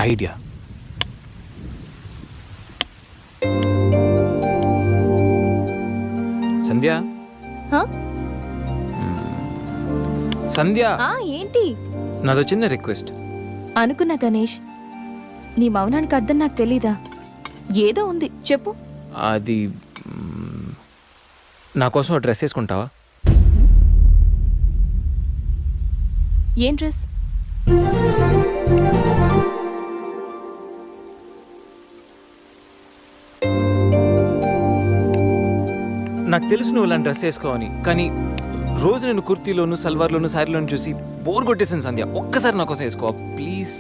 Idea. సంధ్య, హా? సంధ్య, ఏంటి? నాదో చిన్న రిక్వెస్ట్. అనుకున్నా గణేష్, నీ మౌనానికి అర్థం నాకు తెలీదా? ఏదో ఉంది, చెప్పు. అది నా కోసం డ్రెస్ వేసుకుంటావా? ఏం డ్రెస్? నాకు తెలుసు నువ్వు ఇలాంటి డ్రెస్ వేసుకోవని, కానీ రోజు నేను కుర్తీలోను, సల్వార్లోను, శారీలోను చూసి బోర్ కొట్టేసాను సంధ్య. ఒక్కసారి నా కోసం వేసుకోవా ప్లీజ్?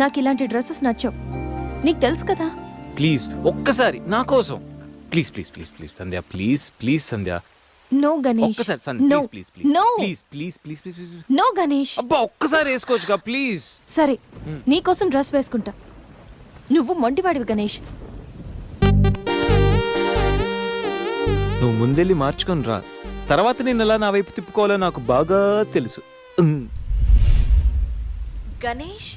నాకు ఇలాంటి డ్రెస్సెస్ నచ్చవు, నీకు తెలుసు కదా. ప్లీజ్ ఒక్కసారి నా కోసం. Please please please please Sandhya, please please Sandhya. No Ganesh, ఒక్కసారి Sandhya, no, please please no, please please please please please. No Ganesh. అబ్బా ఒక్కసారి వేసుకోవచ్చుగా ప్లీజ్. సరే, నీకోసం డ్రెస్ వేసుకుంటా. నువ్వు మొండివాడివి గణేష్. నువ్వు ముందెళ్ళి మార్చుకొని రా, తర్వాత నేను ఎలా నా వైపు తిప్పుకోవాలో నాకు బాగా తెలుసు. Ganesh,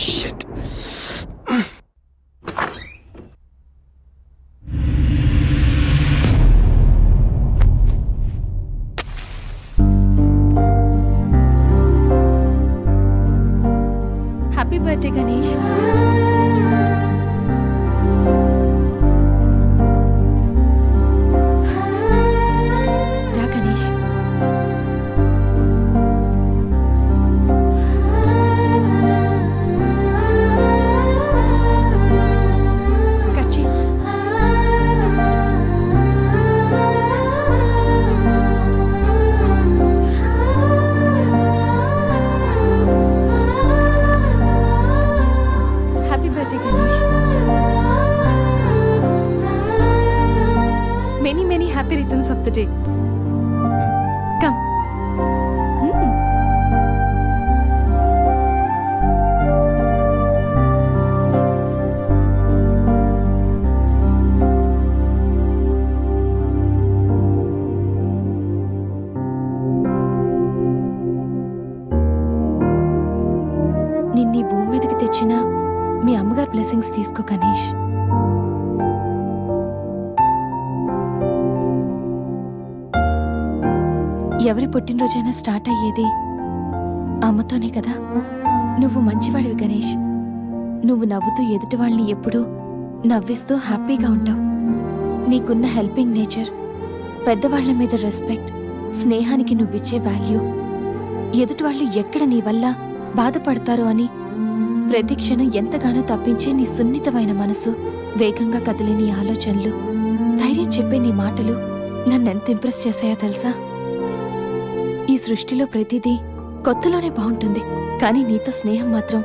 shit. Happy birthday Ganesh. రా గణేష్. కట్ చెయ్. Happy birthday Ganesh. Many many happy returns of the day. Come. నిన్నీ భూమి మీదకి తెచ్చిన మీ అమ్మగారు బ్లెస్సింగ్స్ తీసుకో గణేష్. ఎవరి పుట్టినరోజైనా స్టార్ట్ అయ్యేది అమ్మతోనే కదా. నువ్వు మంచివాడివి గణేష్. నువ్వు నవ్వుతూ ఎదుటి వాళ్ళని ఎప్పుడూ నవ్విస్తూ హ్యాపీగా ఉంటావు. నీకున్న హెల్పింగ్ నేచర్, పెద్దవాళ్ల మీద రెస్పెక్ట్, స్నేహానికి నువ్విచ్చే వాల్యూ, ఎదుటి వాళ్ళు ఎక్కడ నీ వల్ల బాధపడతారో అని ప్రతి క్షణం ఎంతగానో తప్పించే నీ సున్నితమైన మనసు, వేగంగా కదిలే నీ ఆలోచనలు, ధైర్యం చెప్పే నీ మాటలు నన్నెంత ఇంప్రెస్ చేశాయో తెలుసా? ఈ సృష్టిలో ప్రతిదీ కొత్తలోనే బాగుంటుంది, కానీ నీతో స్నేహం మాత్రం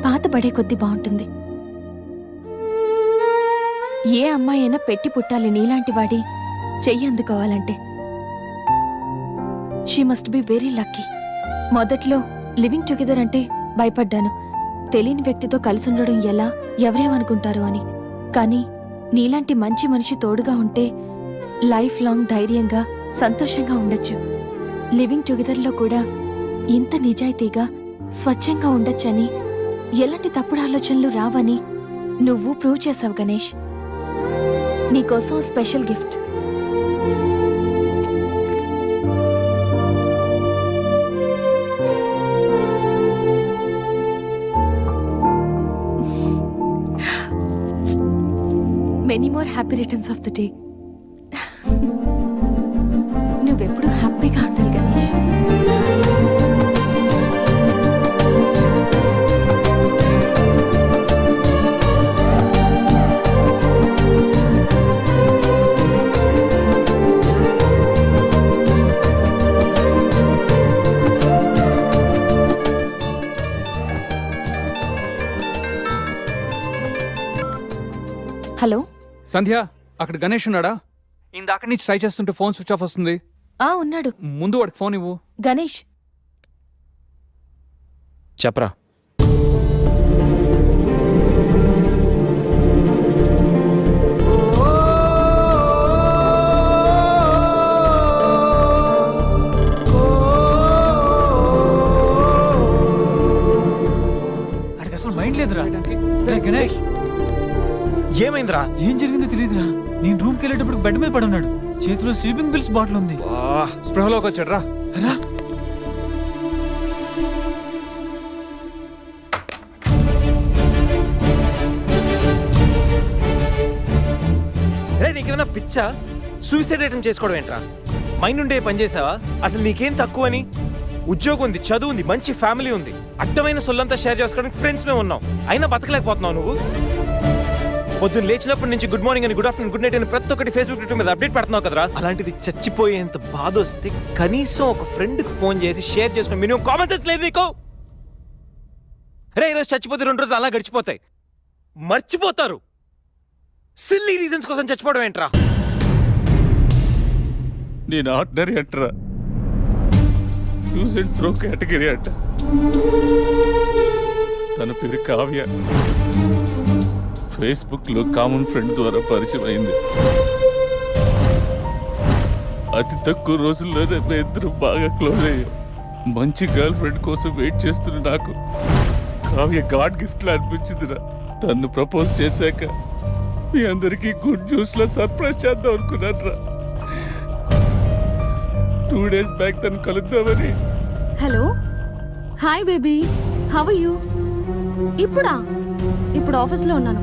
పాతబడే కొద్దీ బాగుంటుంది. ఏ అమ్మాయి అయినా పెట్టి పుట్టాలి నీలాంటి వాడి చెయ్యి అందుకోవాలంటే. She must be very lucky. మొదట్లో లివింగ్ టుగెదర్ అంటే భయపడ్డాను. తెలియని వ్యక్తితో కలిసి ఉండడం ఎలా, ఎవరేమనుకుంటారో అని. కానీ నీలాంటి మంచి మనిషి తోడుగా ఉంటే లైఫ్ లాంగ్ ధైర్యంగా సంతోషంగా ఉండొచ్చు. లివింగ్ టుగెదర్లో కూడా ఇంత నిజాయితీగా స్వచ్ఛంగా ఉండొచ్చని, ఎలాంటి తప్పుడు ఆలోచనలు రావని నువ్వు ప్రూవ్ చేసావు గణేష్. నీకోసం special gift. Many more happy returns of the day. నువ్వెప్పుడు హ్యాపీగా ఉండాలి గణేష్. హలో సంధ్య, అక్కడ గణేష్ ఉన్నాడా? ఇందాక నుంచి ట్రై చేస్తుంటే ఫోన్ స్విచ్ ఆఫ్ వస్తుంది. ఉన్నాడు. ముందు వాడికి ఫోన్ ఇవ్వు. గణేష్, చెప్పరా. అడికి అసలు మైండ్ లేదురా. రే గణేష్, ఏమైందిరా? ఏం జరిగిందో తెలియదురా. నేను రూమ్కి వెళ్ళేటప్పుడు బెడ్ మీద పడి ఉన్నాడు. చేతిలో స్లీపింగ్ పిల్స్ బాటిల్ ఉంది. స్పృహలోకి వచ్చాడు రా. రా. రే, నీకేమైనా పిచ్చా? సూసైడ్ అటెంప్ట్ చేసుకోవడం ఏంట్రా? మైండ్ ఉండే పని చేసావా? అసలు నీకేం తక్కువ అని? ఉద్యోగం ఉంది, చదువు ఉంది, మంచి ఫ్యామిలీ ఉంది, అడ్డమైన సొల్లంతా షేర్ చేసుకోవడానికి ఫ్రెండ్స్ మేము ఉన్నాం. అయినా బతకలేకపోతున్నావు నువ్వు. పొద్దున్న లేచినప్పటి నుంచి గుడ్ మార్నింగ్ అని, గుడ్ ఆఫ్టర్నూన్, గుడ్ నైట్ అని ప్రతి ఒక్కటి ఫేస్బుక్ ట్విట్టర్ మీద అప్డేట్ పెడుతున్నావు కదరా. అలాంటిది చచ్చిపోయేంత బాధ వస్తే కనీసం ఒక ఫ్రెండ్కి ఫోన్ చేసి షేర్ చేసుకుని మినిమం కామన్ సెన్స్ లేదు నీకు? రే, ఈరోజు చచ్చిపోతే 2 రోజులు అలా గడిచిపోతాయి, మర్చిపోతారు. సిల్లీ రీజన్స్ కోసం చచ్చిపోవడం ఏంట్రా? నేను ఆర్డినరీ అంటరా, యూజ్ అండ్ త్రో కేటగిరీ అంట. తన పేరు కావ్య. ఫేస్బుక్ లో కామన్ ఫ్రెండ్ ద్వారా పరిచయం అయింది. అతి తక్కువ రోజుల్లోనే మేము ఇద్దరు బాగా క్లోజ్ అయ్యాం. మంచి గర్ల్ ఫ్రెండ్ కోసం వెయిట్ చేస్తున్న నాకు కావ్య గాడ్ గిఫ్ట్ లా అనిపించిందిరా. తను ప్రపోజ్ చేశాక మీ అందరికీ గుడ్ న్యూస్ లో సర్ప్రైజ్ చేద్దాం అనుకున్నాను రా. 2 days బ్యాక్ తను కలుద్దామని. Hello, hi baby, how are you? ఇప్పుడు ఆఫీస్లో ఉన్నాను.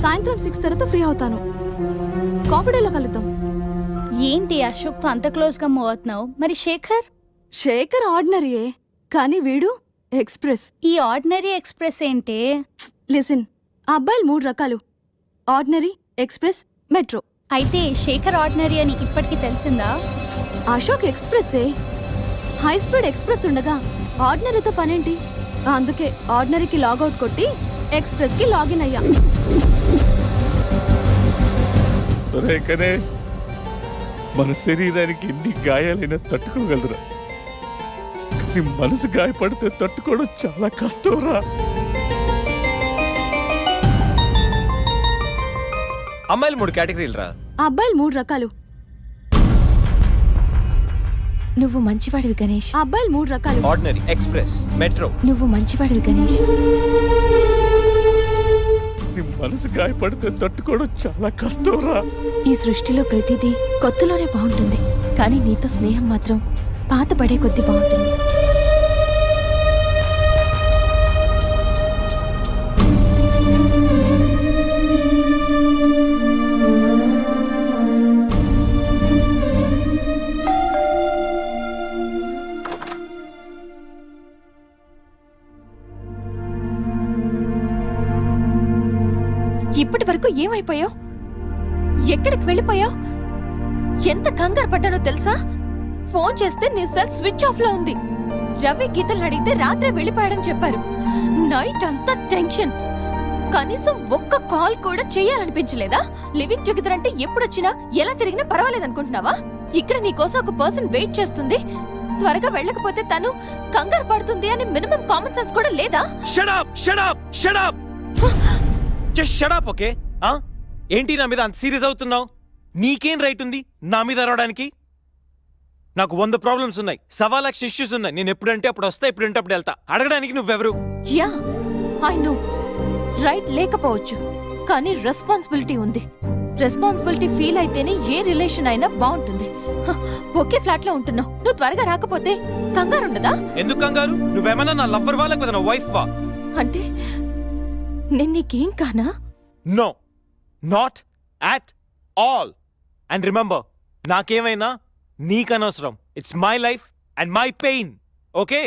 సాయంత్రం 6 తర్వాత ఫ్రీ అవుతాను. కాఫీ డేలో కలుద్దాం. ఏంటి అశోక్తో అంత క్లోజ్గా మూవ్ అవుతున్నావు? మరి శేఖర్ ఆర్డినరీయే, కానీ వీడు ఎక్స్ప్రెస్. ఈ ఆర్డినరీ ఎక్స్ప్రెస్ ఏంటి? లిసన్, ఆ అబ్బాయిలు 3 రకాలు: ఆర్డినరీ, ఎక్స్ప్రెస్, మెట్రో. అయితే శేఖర్ ఆర్డినరీ అని ఇప్పటికి తెలిసిందా? అశోక్ ఎక్స్ప్రెస్సే. హై స్పీడ్ ఎక్స్ప్రెస్ ఉండగా ఆర్డినరీతో పనేంటి? అందుకే ఆర్డినరీకి లాగౌట్ కొట్టి ఎక్స్ప్రెస్కి లాగిన్ అయ్యా. రే గణేష్, మన శరీరానికి ఎన్ని గాయాలైనా తట్టుకోగలరా, కానీ మనసు గాయపడితే తట్టుకోవడం చాలా కష్టంరా. అమ్మాయిలు 3 కేటగిరీలు రా. ఆ అబ్బాయిలు 3 రకాలు. నువ్వు మంచివాడివి గణేష్. ఆ అబ్బాయిలు 3 రకాలు. Ordinary, express, metro. నువ్వు మంచివాడివి గణేష్. నీ మనసు గాయపడితే తట్టుకోవడం చాలా కష్టంరా. ఈ సృష్టిలో ప్రతిదీ కొత్తలోనే బాగుంటుంది, కానీ నీతో స్నేహం మాత్రం పాతబడే కొద్దీ బాగుంటుంది. ఇప్పటి వరకు ఏమైపోయావు? ఎక్కడికి వెళ్ళిపోయావు? ఎంత కంగారు పడ్డానో తెలుసా? ఫోన్ చేస్తే నీ సెల్ స్విచ్ ఆఫ్ లో ఉంది. రవి గీతలు అడిగితే రాత్రే వెళ్ళిపోయాడని చెప్పారు. నైట్ అంతా టెన్షన్. కనీసం ఒక్క కాల్ కూడా చేయాలనిపించలేదా? లివింగ్ టుగెదర్ అంటే ఎప్పుడొచ్చినా ఎలా తిరిగినా పర్వాలేదనుకుంటున్నావా? ఇక్కడ నీకోసం ఒక పర్సన్ వెయిట్ చేస్తుంది. త్వరగా వెళ్ళకపోతే తను కంగారు పడుతుంది అని మినిమం కామన్ సెన్స్ కూడా లేదా? Shut up shut up shut up just shut up. Okay ఏంటి నా మీద అంత సీరియస్ అవుతున్నావు? నీకేం రైట్ ఉంది నా మీద అరవడానికి? నాకు 100 ప్రాబ్లమ్స్ ఉన్నాయి, 1,00,000 ఇష్యూస్ ఉన్నాయి. నేను ఎప్పుడంటే అప్పుడు వస్తా, ఎప్పుడంటే అప్పుడు వెళ్తా. అడగడానికి నువ్వెవరు? యా ఐ నో, రైట్ లేకపోవచ్చు, కానీ రెస్పాన్సిబిలిటీ ఉంది. రెస్పాన్సిబిలిటీ ఫీల్ అయితేనే ఏ రిలేషన్ అయినా బాగుంటుంది. ఒకే ఫ్లాట్ లో ఉంటున్నావు, నువ్వు త్వరగా రాకపోతే కంగారు ఉండదా? ఎందుకు కంగారు? నువ్వేమన్నా నా లవ్వర్ వాళ్ళకి కదా, నా వైఫ్ వా? అంటే నేను నీకేం కానా? No, not at all. And remember, నాకేమైనా నీకనవసరం. It's my life and my pain. Okay?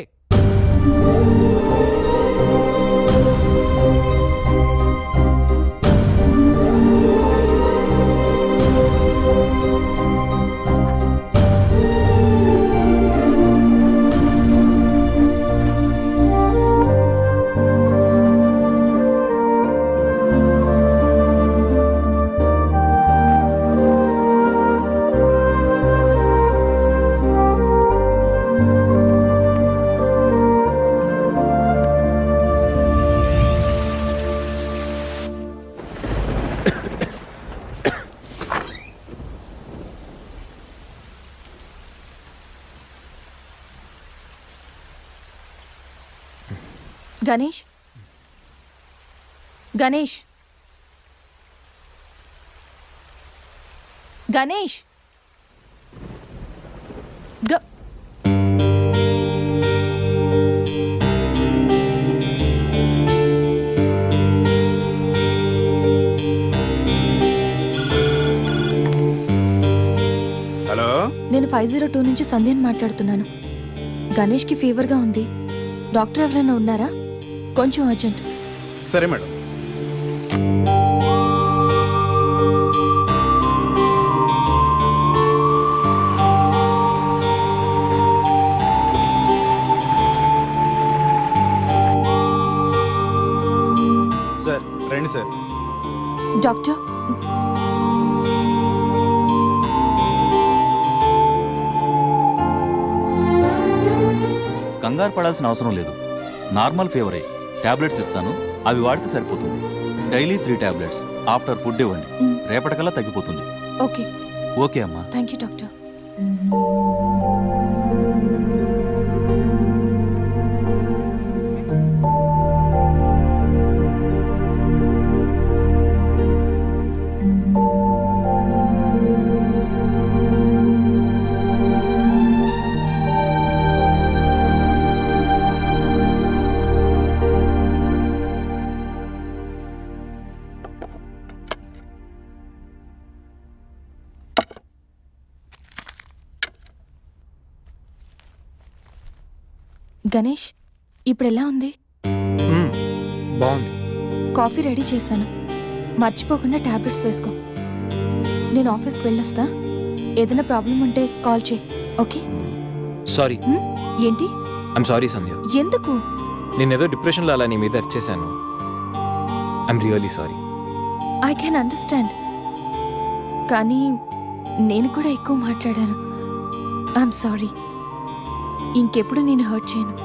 Ganesh, Ganesh, Ganesh, hello, నేను 502 నుంచి సంధ్యని మాట్లాడుతున్నాను. గణేష్కి ఫీవర్గా ఉంది. డాక్టర్ ఎవరైనా ఉన్నారా? కొంచెం అర్జెంట్. సరే మేడం. సార్ రండి సార్. డాక్టర్, కంగారు పడాల్సిన అవసరం లేదు. నార్మల్ ఫీవరే. టాబ్లెట్స్ ఇస్తాను, అవి వాడితే సరిపోతుంది. Daily 3 tablets. ఆఫ్టర్ ఫుడ్ ఇవ్వండి, రేపటికల్లా తగ్గిపోతుంది. ఓకే. ఓకే అమ్మా. Thank you doctor. గణేష్, ఇప్పుడు ఎలా ఉంది? బాగుంది. కాఫీ రెడీ చేశాను, మర్చిపోకుండా టాబ్లెట్స్ వేసుకో. నేను ఆఫీస్కి వెళ్ళొస్తా. ఏదైనా ప్రాబ్లం ఉంటే కాల్ చేయి. ఓకే? సారీ. ఏంటి? I'm sorry Sandhya. ఎందుకు? నేనేదో డిప్రెషన్లో అలా నీ మీద అరిచేశాను. I'm really sorry. I can understand, కానీ నేను కూడా ఎక్కువ మాట్లాడాను. I'm sorry. ఇంకెప్పుడు నేను హర్ట్ చేయను.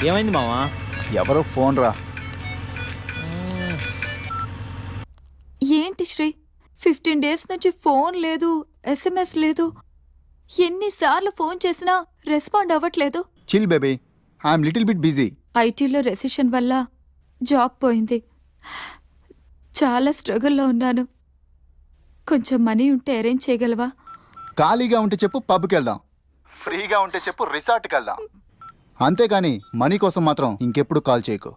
ఏమైంది మావా? ఎవరో ఫోన్ రా. ఏంటి శ్రీ, 15 డేస్ నుంచి ఫోన్ లేదు, SMS లేదు. ఎన్నిసార్లు ఫోన్ చేసినా రెస్పాండ్ అవ్వట్లేదు. Chill baby, I'm little bit busy. ఐటీలో రెసిషన్ వల్ల జాబ్ పోయింది. చాలా స్ట్రగుల్లో ఉన్నాను. కొంచెం మనీ ఉంటే అరేంజ్ చేయగలవా? ఖాళీగా ఉంటే చెప్పు, పబ్కి వెళ్దాం. ఫ్రీగా ఉంటే చెప్పు, రిసార్ట్కి వెళ్దాం. అంతేగాని మనీ కోసం మాత్రం ఇంకెప్పుడు కాల్ చేయకు.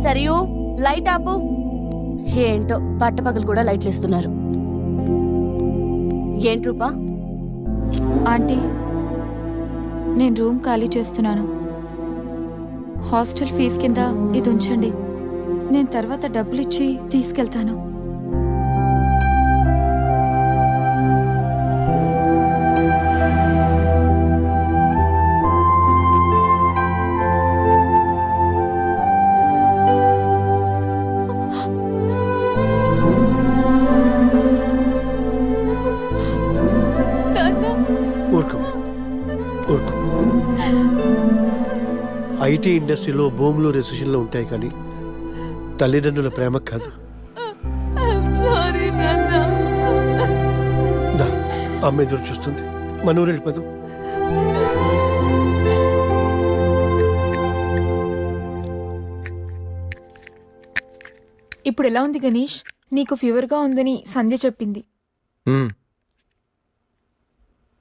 సరియు, లైట్ ఆపు. ఏంటో పట్టపగలు కూడా లైట్లు ఇస్తున్నారు. ఏంటి రూపా, ఆంటీ నేను రూమ్ ఖాళీ చేస్తున్నాను. హాస్టల్ ఫీజు కింద ఇది ఉంచండి. నేను తర్వాత డబ్బులు ఇచ్చి తీసుకెళ్తాను. ఊరుకో ఊరుకో. ఐటీ ఇండస్ట్రీలో భూములు రెసిషన్లో ఉంటాయి కానీ తల్లిదండ్రుల ప్రేమ కాదు. దా, అమ్మ ఎదురు చూస్తుంది. మన ఊరు వెళ్ళిపోదాం. ఇప్పుడు ఎలా ఉంది గణేష్? నీకు ఫీవర్గా ఉందని సంధ్య చెప్పింది.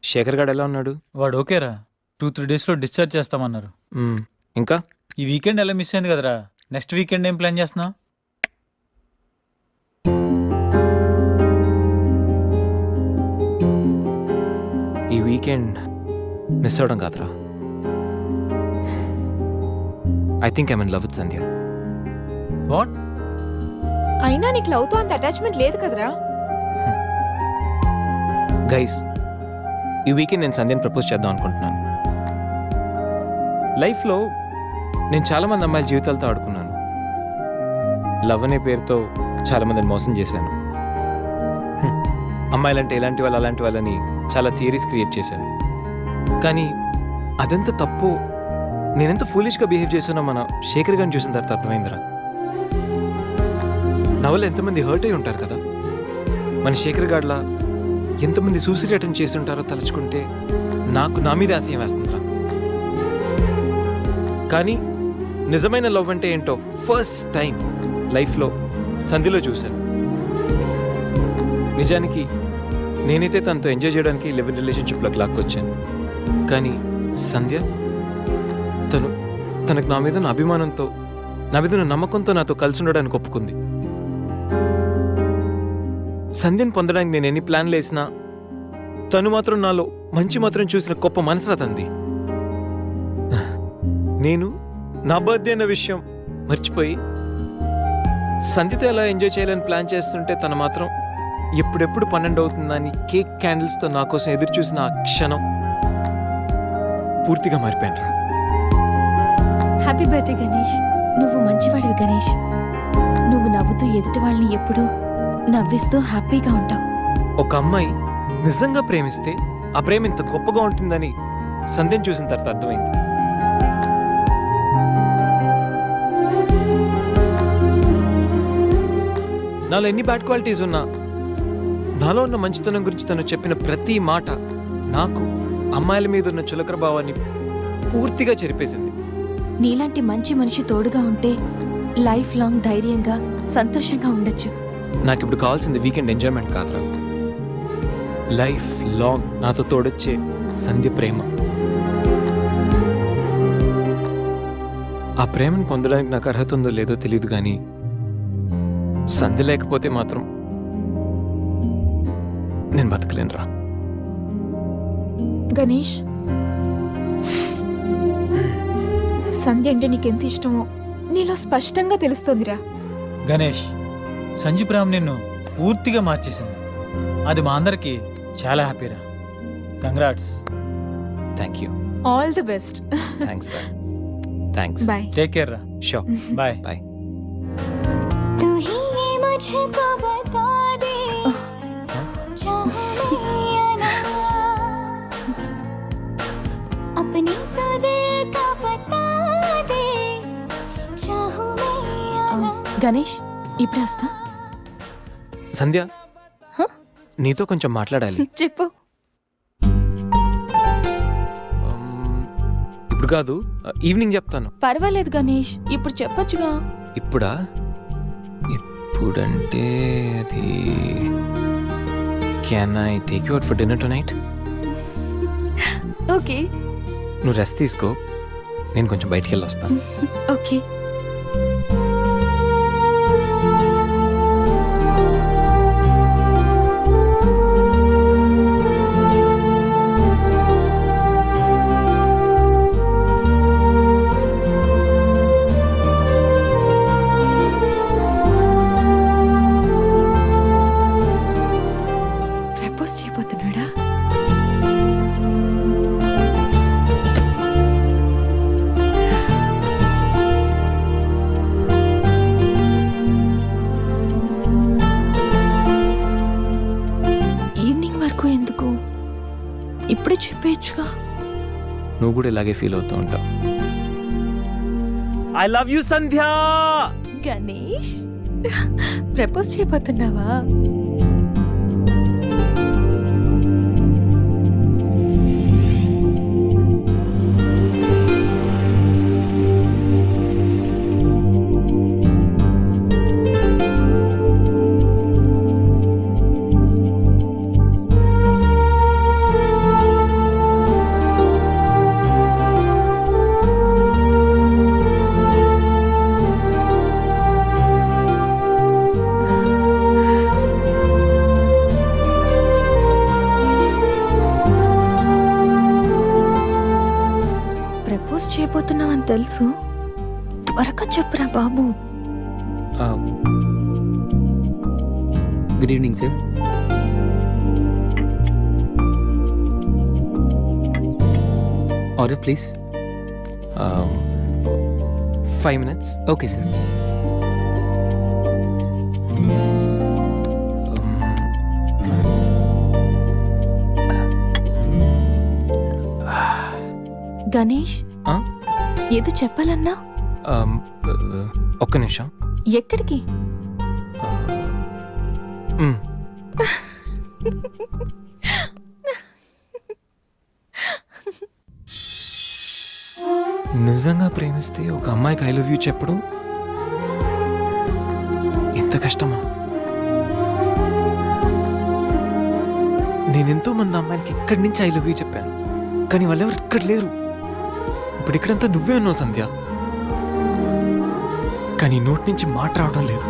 శేఖర్ గాడు ఎలా ఉన్నాడు? వాడు ఓకేరా, 2-3 డేస్లో డిశ్చార్జ్ చేస్తామన్నారు. ఇంకా ఈ వీకెండ్ ఎలా మిస్ అయింది కదరా? నెక్స్ట్ వీకెండ్ ఏం ప్లాన్ చేస్తున్నావు? ఈ వీకెండ్ మిస్ అవ్వడం కాదురా. I think I'm in love with Sandhya. What? అయినా నీకు లవ్తో అంత అటాచ్మెంట్ లేదు కదరా? గైస్, ఈ వీకెండ్ నేను సంధ్యని ప్రపోజ్ చేద్దాం అనుకుంటున్నాను. లైఫ్లో నేను చాలామంది అమ్మాయిల జీవితాలతో ఆడుకున్నాను. లవ్ అనే పేరుతో చాలామందిని మోసం చేశాను. అమ్మాయిలంటే ఇలాంటి వాళ్ళు అలాంటి వాళ్ళని చాలా థియరీస్ క్రియేట్ చేశాను. కానీ అదెంత తప్పు, నేనెంత ఫూలిష్గా బిహేవ్ చేశానో మన శేఖర్ గారిని చూసిన తర్వాత అర్థమైందిరా. నా వల్ల ఎంతమంది హర్ట్ అయి ఉంటారు కదా. మన శేఖర్ గాడ్లా ఎంతమంది సూసైడ్ అటెంప్ట్ చేసి ఉంటారో తలుచుకుంటే నాకు నా మీద ఆశయం వేస్తుందిరా. కానీ నిజమైన లవ్ అంటే ఏంటో ఫస్ట్ టైం లైఫ్లో సంధిలో చూశాను. నిజానికి నేనైతే తనతో ఎంజాయ్ చేయడానికి లివ్ ఇన్ రిలేషన్షిప్లోకి లాక్కొచ్చాను. కానీ సంధ్య తనకు నా మీద ఉన్న అభిమానంతో, నా మీద ఉన్న నమ్మకంతో నాతో కలిసి ఉండడానికి ఒప్పుకుంది. సంధ్యను పొందడానికి నేను ఎన్ని ప్లాన్లు వేసినా తను మాత్రం నాలో మంచి మాత్రం చూసిన గొప్ప మనసురా తంది. నేను నా బర్త్డే అన్న విషయం మర్చిపోయి సంధ్యతో ఎలా ఎంజాయ్ చేయాలని ప్లాన్ చేస్తుంటే తను మాత్రం ఎప్పుడెప్పుడు 12 అవుతుందని కేక్ క్యాండిల్స్తో నా కోసం ఎదురు చూసిన ఆ క్షణం పూర్తిగా మారిపోయాను రా. Happy birthday Ganesh. నువ్వు మంచివాడివి గణేష్. నువ్వు నవ్వుతూ ఎదుటి వాళ్ళని ఎప్పుడూ నవ్విస్తూ హ్యాపీగా ఉంటావు. ఒక అమ్మాయి నిజంగా ప్రేమిస్తే ఆ ప్రేమ ఇంత గొప్పగా ఉంటుందని సంధ్యను చూసిన తర్వాత అర్థమైంది. నాలో ఎన్ని బ్యాడ్ క్వాలిటీస్ ఉన్నా నాలో ఉన్న మంచితనం గురించి తను చెప్పిన ప్రతి మాట నాకు అమ్మాయిల మీద ఉన్న చులకర భావాన్ని పూర్తిగా చెరిపేసింది. నీలాంటి మంచి మనిషి తోడుగా ఉంటే లైఫ్ లాంగ్ ధైర్యంగా సంతోషంగా ఉండొచ్చు. నాకు ఇప్పుడు కావాల్సింది వీకెండ్ ఎంజాయ్మెంట్ కాదురా, లైఫ్ లాంగ్ నాతో తోడొచ్చే సంధ్య ప్రేమ. ఆ ప్రేమను పొందడానికి నాకు అర్హత ఉందో లేదో తెలియదు, కానీ సంధ్య లేకపోతే మాత్రం నేను బతకలేనురా. గణేష్, సంధ్య అంటే నీకెంత ఇష్టమో నీలో స్పష్టంగా తెలుస్తోందిరా. గణేష్, సంజు ప్రేమ నిన్ను పూర్తిగా మార్చేసింది. అది మా అందరికి చాలా హ్యాపీరా. Congrats. Thank you. All the best. Thanks రా. థ్యాంక్స్. బాయ్. టేక్ కేర్ రా. షూర్. బాయ్. బాయ్. గణేష్, ఇప్పుడు వస్తా. సంధ్య, హ? నీతో కొంచెం మాట్లాడాలి. చెప్పు. ఇప్పుడు కాదు, ఈవినింగ్ చెప్తాను. పర్వాలేదు గణేష్, ఇప్పుడు చెప్పొచ్చుగా. ఇప్పుడా? ఇప్పుడంటే అది can I take you out for dinner tonight? Okay. నువ్వు రెస్ట్ తీసుకో, నేను కొంచెం బయటికి వెళ్ళి వస్తాను. ఓకే. నువ్వు కూడా ఇలాగే ఫీల్ అవుతూ ఉంటావు. I love you Sandhya. Ganesh propose చేయబోతున్నావా? ప్రపోజ్ చేయబోతున్నావని తెలుసు, త్వరగా చెప్పురా బాబు. Good evening sir. Order please. 5 minutes. Okay sir. Ganesh ఆ? ఏదో చెప్పాలన్నా? ఒక్క నిమిషం. ఎక్కడికి? నిజంగా ప్రేమిస్తే ఒక అమ్మాయికి ఐ లవ్ యూ చెప్పడం ఇంత కష్టమా? నేనెంతో మంది అమ్మాయిలకి ఇక్కడి నుంచి ఐ లవ్ యూ చెప్పాను, కానీ వాళ్ళెవరు ఇక్కడ లేరు. ఇప్పుడు ఇక్కడంతా నువ్వే ఉన్నావు సంధ్య, కానీ నోటి నుంచి మాట రావడం లేదు.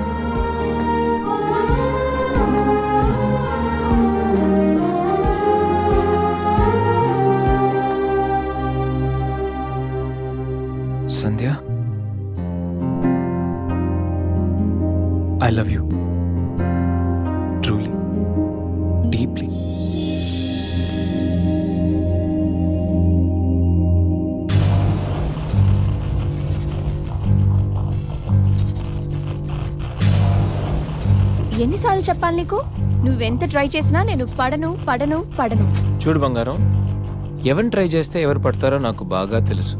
Sandhya, I love you truly, deeply. ఎన్నిసార్లు చెప్పాలి నీకు? నువ్వెంత ట్రై చేసినా నేను పడను పడను పడను. చూడు బంగారం, ఎవరిని ట్రై చేస్తే ఎవరు పడతారో నాకు బాగా తెలుసు.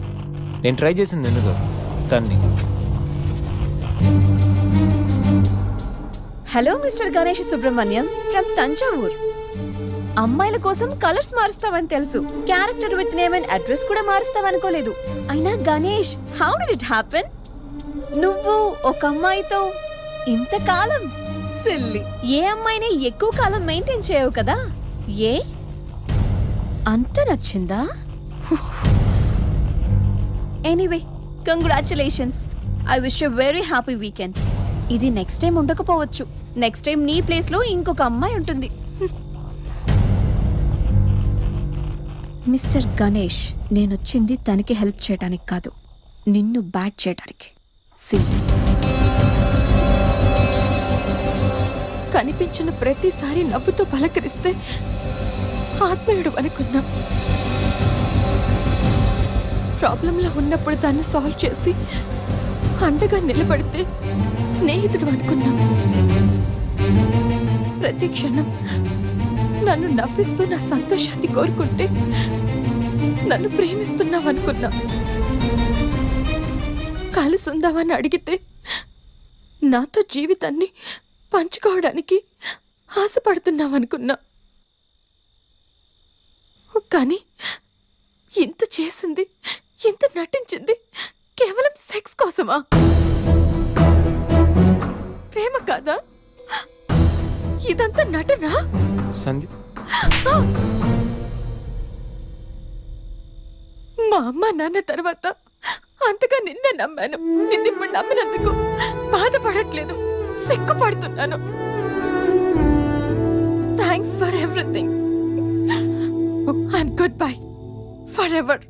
నేను ట్రై చేసింది నిన్ను కాదు, తన్ని. Hello mister Ganesh Subrahmanyam from Thanjavur. అమ్మాయిల కోసం కలర్స్ మారుస్తావని తెలుసు, character with name and address కూడా మారుస్తావనుకోలేదు. అయినా Ganesh, how did it happen? నువ్వు ఒక అమ్మాయితో ఇంతకాలం సిల్లీ. ఏ అమ్మాయిని ఎక్కువ కాలం మెయింటైన్ చేయవు కదా? ఏ అంత నచ్చిందా? Anyway, congratulations. I wish you very happy weekend. ఇది నెక్స్ట్ టైం ఉండకపోవచ్చు. నెక్స్ట్ టైం నీ ప్లేస్లో ఇంకొక అమ్మాయి ఉంటుంది. మిస్టర్ గణేష్, నేనొచ్చింది తనకి హెల్ప్ చేయడానికి కాదు, నిన్ను బ్యాట్ చేయడానికి. కనిపించిన ప్రతిసారి నవ్వుతో పలకరిస్తే ఆత్మీయుడు అనుకున్నా. ప్రాబ్లంలో ఉన్నప్పుడు దాన్ని సాల్వ్ చేసి అండగా నిలబడితే స్నేహితుడు అనుకున్నా. ప్రతి క్షణం నన్ను నవ్విస్తూ నా సంతోషాన్ని కోరుకుంటే నన్ను ప్రేమిస్తున్నావనుకున్నా. కలిసి ఉందామని అడిగితే నాతో జీవితాన్ని పంచుకోవడానికి ఆశపడుతున్నావనుకున్నా. కానీ ఇంత చేసింది, ఇంత నటించింది కేవలం సెక్స్ కోసమా? ప్రేమ కాదా? ఇదంతా నటనా? సంధ్య, మా అమ్మ నాన్న తర్వాత అంతగా నిన్నే నమ్మాను. నిన్నిప్పుడు నమ్మినందుకు బాధపడట్లేదు, సిగ్గుపడుతున్నాను. Thanks for everything and good bye for ever.